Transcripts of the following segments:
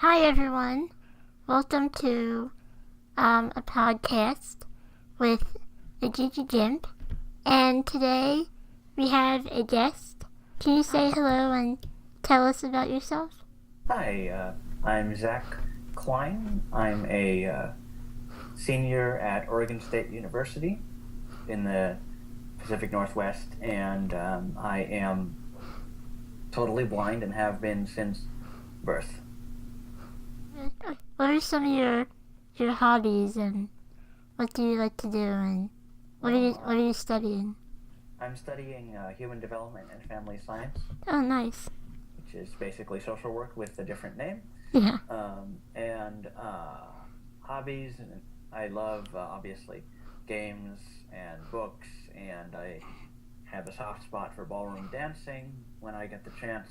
Hi everyone, welcome to a podcast with the Geeky Gimp, and today we have a guest. Can you say hello and tell us about yourself? Hi, I'm Zack Kline. I'm a senior at Oregon State University in the Pacific Northwest, and I am totally blind and have been since birth. What are some of your hobbies, and what do you like to do, and what are you studying? I'm studying human development and family science. Oh, nice. Which is basically social work with a different name. Yeah. And hobbies, and I love obviously games and books, and I have a soft spot for ballroom dancing when I get the chance,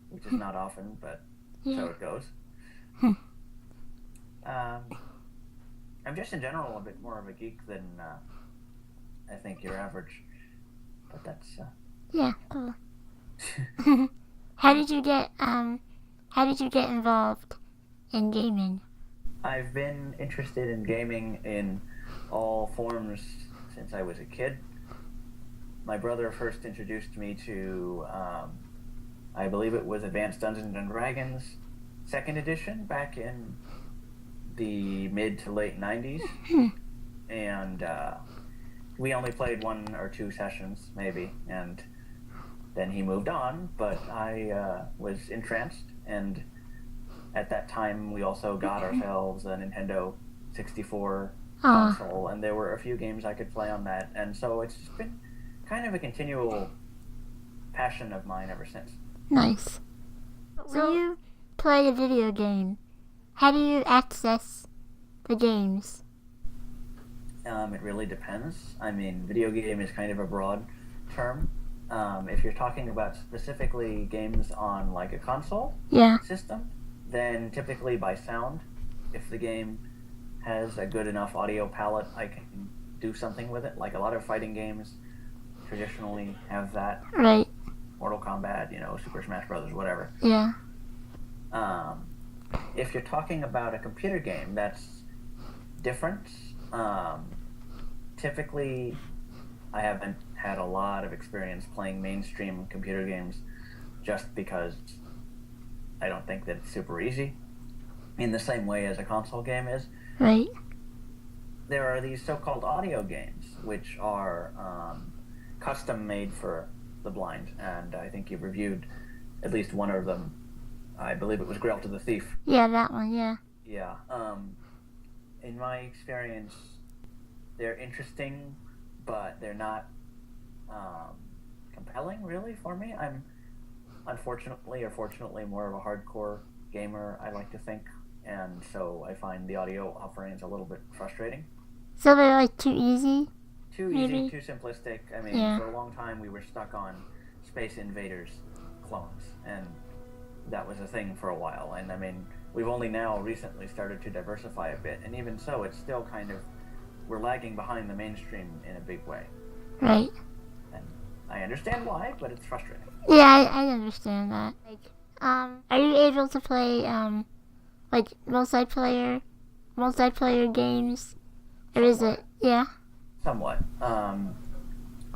which is not often, but so it goes. I'm just in general a bit more of a geek than I think your average, but that's yeah, cool. How did you get involved in gaming? I've been interested in gaming in all forms since I was a kid. My brother first introduced me to I believe it was Advanced Dungeons and Dragons 2nd edition back in the mid to late 90s, and we only played 1 or 2 sessions maybe, and then he moved on, but I was entranced, and at that time we also got ourselves a Nintendo 64 console, and there were a few games I could play on that, and so it's just been kind of a continual passion of mine ever since. Nice. When you play a video game, how do you access the games? It really depends. I mean, video game is kind of a broad term. If you're talking about specifically games on like a console system, then typically by sound. If the game has a good enough audio palette, I can do something with it. Like a lot of fighting games traditionally have that. Right. Mortal Kombat, Super Smash Brothers, whatever. Yeah. If you're talking about a computer game, that's different. Typically, I haven't had a lot of experience playing mainstream computer games just because I don't think that it's super easy in the same way as a console game is. Right. There are these so-called audio games, which are custom made for the blind, and I think you've reviewed at least one of them. I believe it was Grail to the Thief. Yeah, that one, yeah. Yeah. In my experience, they're interesting, but they're not compelling, really, for me. I'm unfortunately or fortunately more of a hardcore gamer, I like to think, and so I find the audio offerings a little bit frustrating. So they're like too easy? Too maybe? Easy, too simplistic. I mean, for a long time we were stuck on Space Invaders clones, and that was a thing for a while. And I mean, we've only now recently started to diversify a bit, and even so, it's still kind of, we're lagging behind the mainstream in a big way. Right. And I understand why, but it's frustrating. Yeah, I understand that. Are you able to play like multiplayer games, or is it? Yeah. Somewhat.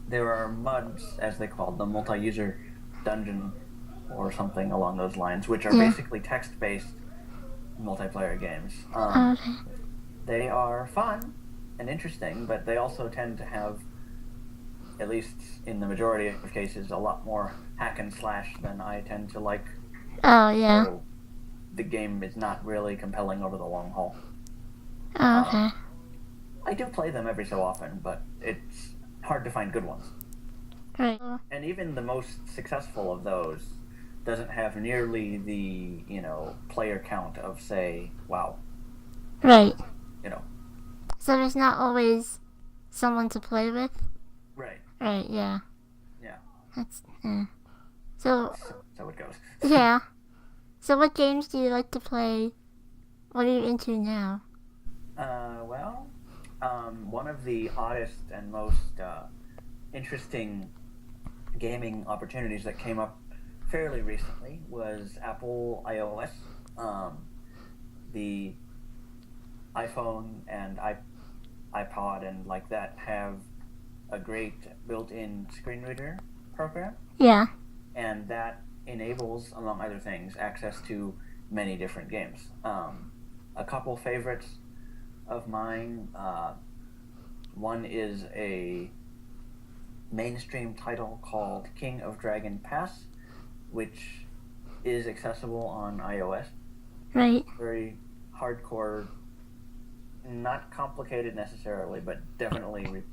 There are MUDs, as they call them, multi-user dungeon or something along those lines, which are basically text-based multiplayer games. Okay. They are fun and interesting, but they also tend to have, at least in the majority of cases, a lot more hack and slash than I tend to like. Oh, yeah. So the game is not really compelling over the long haul. Oh, okay. I do play them every so often, but it's hard to find good ones. Right. And even the most successful of those doesn't have nearly the, player count of, say, WoW. Right. So there's not always someone to play with? Right. Right, yeah. Yeah. That's, So it goes. Yeah. So what games do you like to play? What are you into now? One of the oddest and most interesting gaming opportunities that came up fairly recently was Apple iOS. the iPhone and iPod and like that have a great built-in screen reader program. Yeah. And that enables, among other things, access to many different games. A couple favorites of mine. One is a mainstream title called King of Dragon Pass, which is accessible on iOS. Right. Very hardcore, not complicated necessarily, but definitely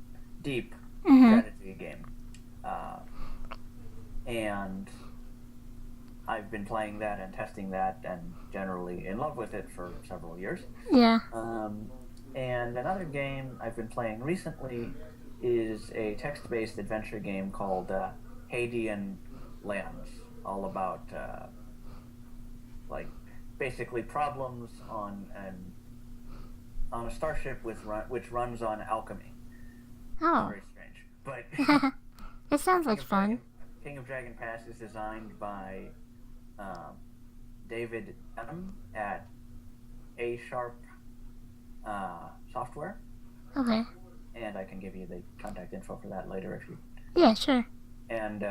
deep strategy game. And I've been playing that and testing that and generally in love with it for several years. Yeah. And another game I've been playing recently is a text-based adventure game called Hadean Lands, all about like basically problems on a starship which runs on alchemy. Oh. Very strange, but it sounds like fun. King of Dragon Pass is designed by David Adam at A Sharp Software. Okay. And I can give you the contact info for that later if you... Yeah, sure. And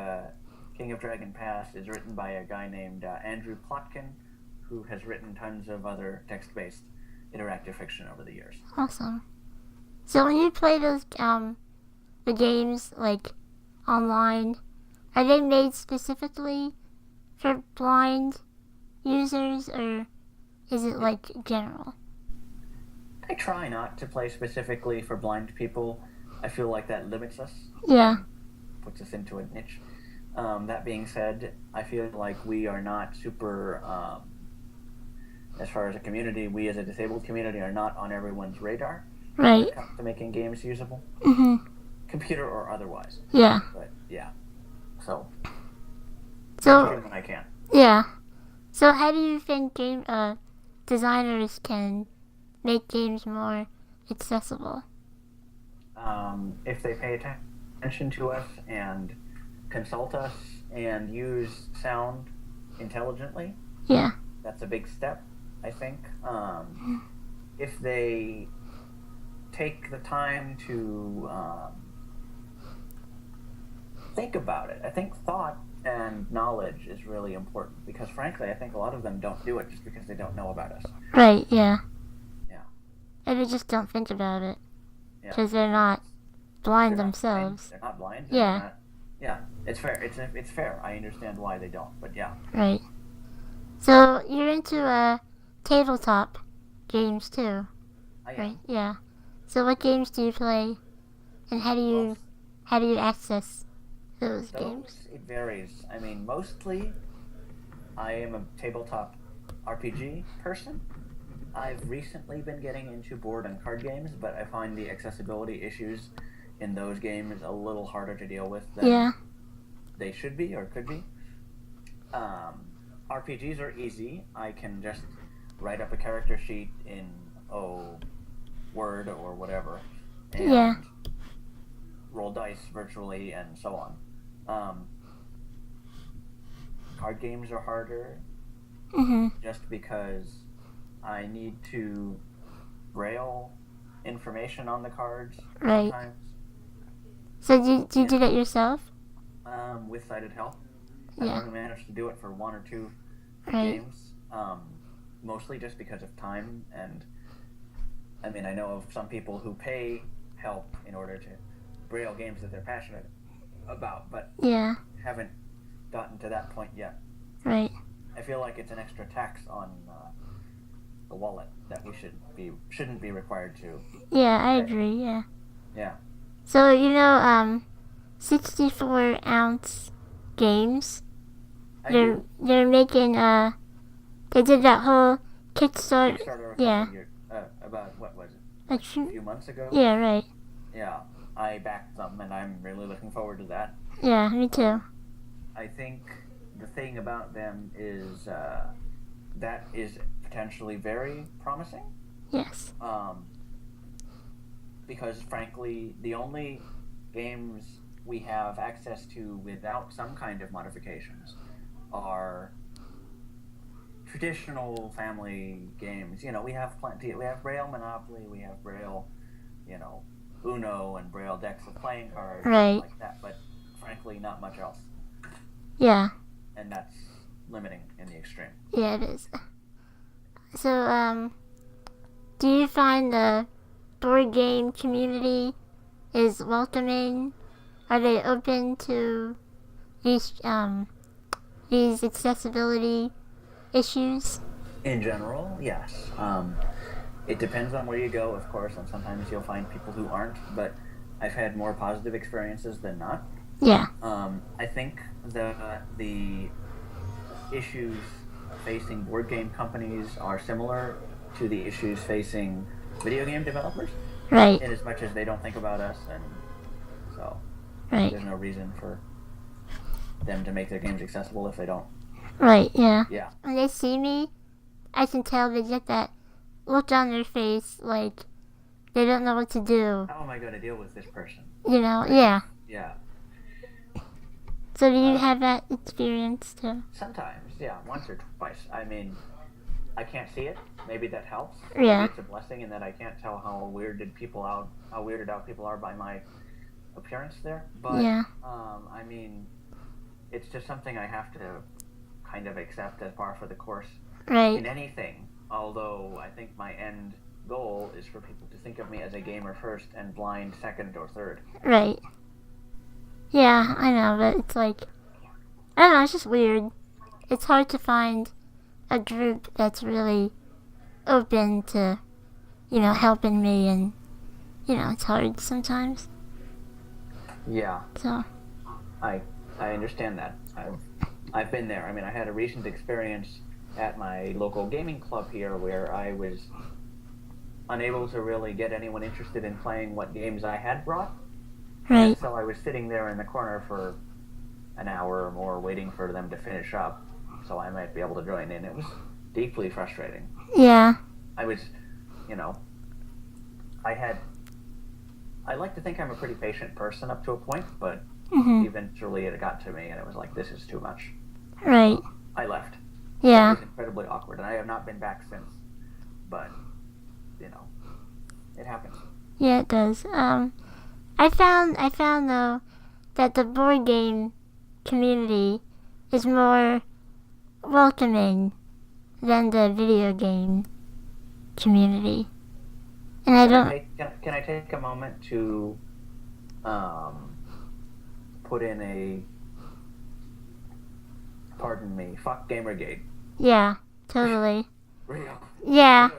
King of Dragon Pass is written by a guy named Andrew Plotkin, who has written tons of other text-based interactive fiction over the years. Awesome. So when you play those the games like online, are they made specifically for blind users, or is it like general? I try not to play specifically for blind people. I feel like that limits us. Yeah. Puts us into a niche. That being said, I feel like we are not super, as far as a community, we as a disabled community are not on everyone's radar. Right. When it comes to making games usable. Computer or otherwise. Yeah. But yeah. So when I can. Yeah. So how do you think game designers can make games more accessible? If they pay attention to us and consult us and use sound intelligently, yeah, that's a big step, I think. If they take the time to think about it, I think thought and knowledge is really important because, frankly, I think a lot of them don't do it just because they don't know about us. Right, yeah. Yeah. And they just don't think about it because Yeah. they're not blind They're not themselves. blind. They're not blind. Yeah. Not, yeah, it's fair. It's fair. I understand why they don't, but yeah. Right. So you're into tabletop games too, I am. right? Yeah. So what games do you play, and how do you access those games? It varies. I mean, mostly I am a tabletop RPG person. I've recently been getting into board and card games, but I find the accessibility issues in those games a little harder to deal with than they should be or could be. RPGs are easy. I can just write up a character sheet in Word or whatever and roll dice virtually and so on. Card games are harder just because I need to braille information on the cards sometimes. So do you do that yourself? With sighted help. I've only managed to do it for one or two games, mostly just because of time. And I mean, I know of some people who pay help in order to braille games that they're passionate about, but haven't gotten to that point yet. Right. I feel like it's an extra tax on the wallet that we shouldn't be required to. Yeah, I agree. Yeah. Yeah. So 64-ounce games. They're making they did that whole Kickstarter. About what was it? Like a few months ago. Yeah, right. Yeah, I backed them, and I'm really looking forward to that. Yeah, me too. I think the thing about them is that is potentially very promising. Yes. Because frankly, the only games we have access to without some kind of modifications are traditional family games. You know, we have plenty. We have Braille Monopoly. We have Braille, you know, Uno and Braille decks of playing cards, Right. like that. But frankly, not much else. Yeah. And that's limiting in the extreme. Yeah, it is. So, do you find the board game community is welcoming? Are they open to these accessibility issues? In general, yes. It depends on where you go, of course, and sometimes you'll find people who aren't, but I've had more positive experiences than not. Yeah. I think the issues facing board game companies are similar to the issues facing video game developers. Right. In as much as they don't think about us, and so Right. there's no reason for them to make their games accessible if they don't. Right, yeah. Yeah. When they see me, I can tell they get that look on their face like they don't know what to do. How am I going to deal with this person? You know, yeah. Yeah. So do you have that experience too? Sometimes, yeah, once or twice. I mean, I can't see it. Maybe that helps. Yeah. Maybe it's a blessing in that I can't tell how weirded out people are by my appearance there. But Yeah. I mean, it's just something I have to kind of accept as par for the course Right. in anything. Although I think my end goal is for people to think of me as a gamer first and blind second or third. Right. Yeah, I know, but it's like, I don't know, it's just weird. It's hard to find a group that's really open to, you know, helping me, and, you know, it's hard sometimes. Yeah. So. I understand that. I've been there. I mean, I had a recent experience at my local gaming club here where I was unable to really get anyone interested in playing what games I had brought. Right. And so I was sitting there in the corner for an hour or more waiting for them to finish up so I might be able to join in. It was deeply frustrating. Yeah. I was, you know, I like to think I'm a pretty patient person up to a point, but eventually it got to me and it was like, this is too much. Right. I left. Yeah. It was incredibly awkward, and I have not been back since. But, you know, it happens. Yeah, it does. I found though that the board game community is more welcoming than the video game community. And I don't. Can I take a moment to put in a, pardon me, fuck Gamergate? Yeah, totally. Real. Yeah.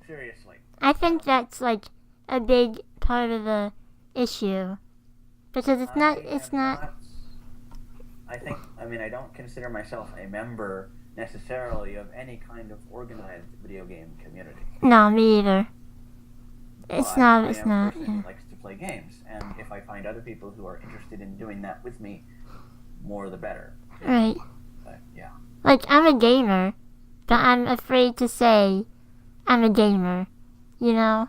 Seriously. I think that's like a big part of the issue, because it's not. I mean, I don't consider myself a member necessarily of any kind of organized video game community. No, me either. It's not. I It's am not. a person Yeah. who likes to play games, and if I find other people who are interested in doing that with me, more the better. Right. But, yeah. Like, I'm a gamer, but I'm afraid to say I'm a gamer. You know,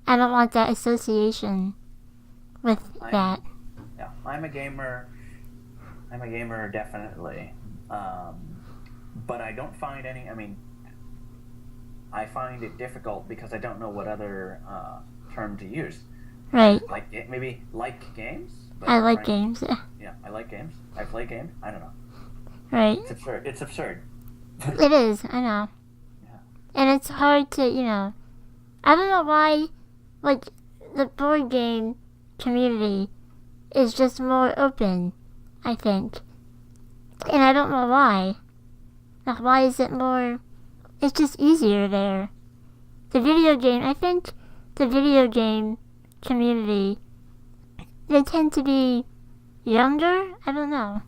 I don't want that association with that. Yeah, I'm a gamer. I'm a gamer, definitely. But I don't find any. I mean, I find it difficult because I don't know what other term to use. Right. Like maybe like games. But I like games. Yeah. Yeah, I like games. I play games. I don't know. Right. It's absurd. It's absurd. It is. I know. Yeah. And it's hard to, you know. I don't know why, like, the board game community is just more open, I think. And I don't know why. Like, why is it more... It's just easier there. I think the video game community, they tend to be younger? I don't know.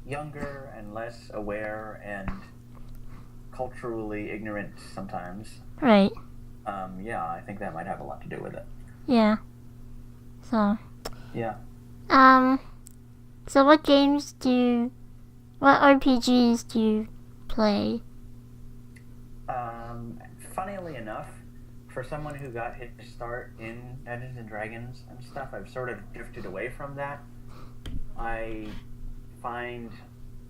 Younger and less aware and culturally ignorant sometimes. Right. Yeah, I think that might have a lot to do with it. Yeah. So. Yeah. So what RPGs do you play? Funnily enough, for someone who got his start in Dungeons and Dragons and stuff, I've sort of drifted away from that. I find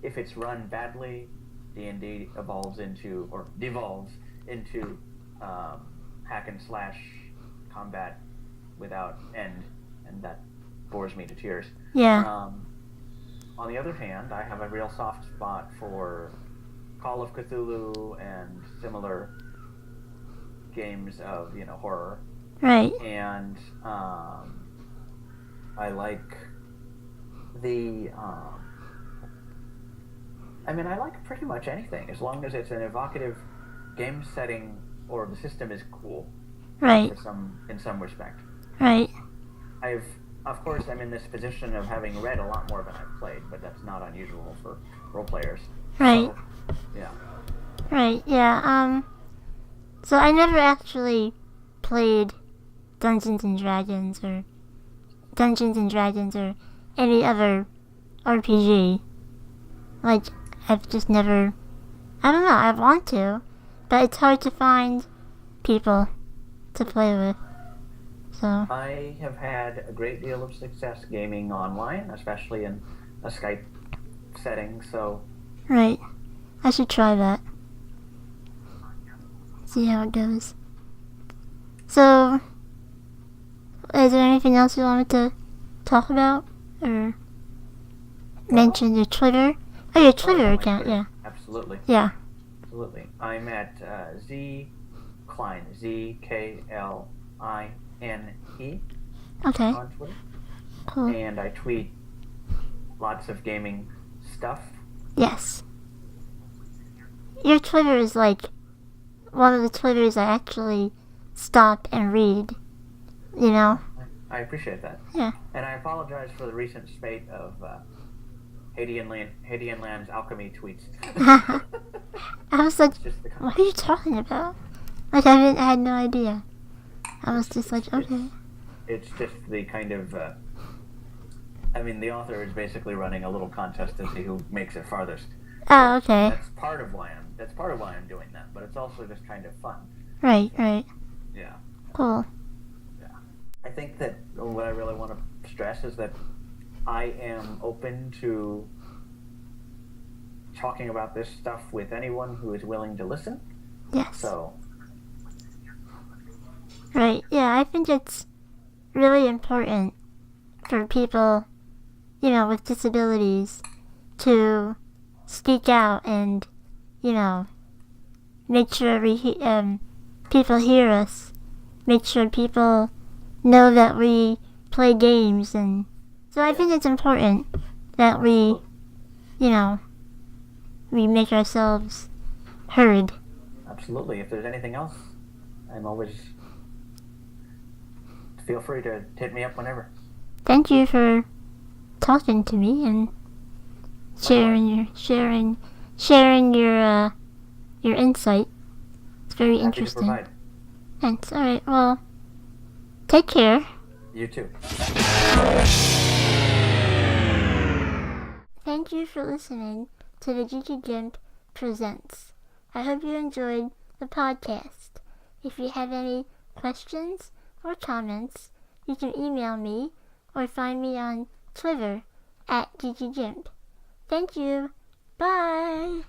if it's run badly D&D evolves into, or devolves into, hack and slash combat without end, and that bores me to tears. Yeah. On the other hand, I have a real soft spot for Call of Cthulhu and similar games of, horror. Right. And I like I like pretty much anything, as long as it's an evocative game setting or the system is cool. Right. In some respect. Right. Of course, I'm in this position of having read a lot more than I've played, but that's not unusual for role players. Right. So, yeah. Right, yeah, so I never actually played Dungeons and Dragons or any other RPG. Like, I've just never, I don't know, I want to, but it's hard to find people to play with, so. I have had a great deal of success gaming online, especially in a Skype setting, so. Right, I should try that. See how it goes. So, is there anything else you wanted to talk about? Or mention your Twitter? Oh, your Twitter account, Twitter. Yeah. Absolutely. Yeah. Absolutely. I'm at Zack Kline, ZKLINE Okay. on Twitter. Cool. And I tweet lots of gaming stuff. Yes. Your Twitter is like one of the Twitters I actually stop and read, I appreciate that. Yeah. And I apologize for the recent spate of Hadean Land's alchemy tweets. I was like, what are you talking about? Like, I had no idea. I was just like, okay. It's just the kind of, the author is basically running a little contest to see who makes it farthest. Oh, okay. That's part of why I'm doing that, but it's also just kind of fun. Right. Yeah. Cool. Yeah. I think that what I really want to stress is that I am open to talking about this stuff with anyone who is willing to listen. Yes. So. Right. Yeah, I think it's really important for people, with disabilities to speak out and, make sure people hear us. Make sure people know that we play games, and so I think it's important that we make ourselves heard. Absolutely. If there's anything else, I'm always, feel free to hit me up whenever. Thank you for talking to me and sharing your insight. It's very Happy interesting. To provide. Thanks. All right. Well, take care. You too. Thank you for listening to the Geeky Gimp Presents. I hope you enjoyed the podcast. If you have any questions or comments, you can email me or find me on Twitter @GeekyGimp. Thank you. Bye.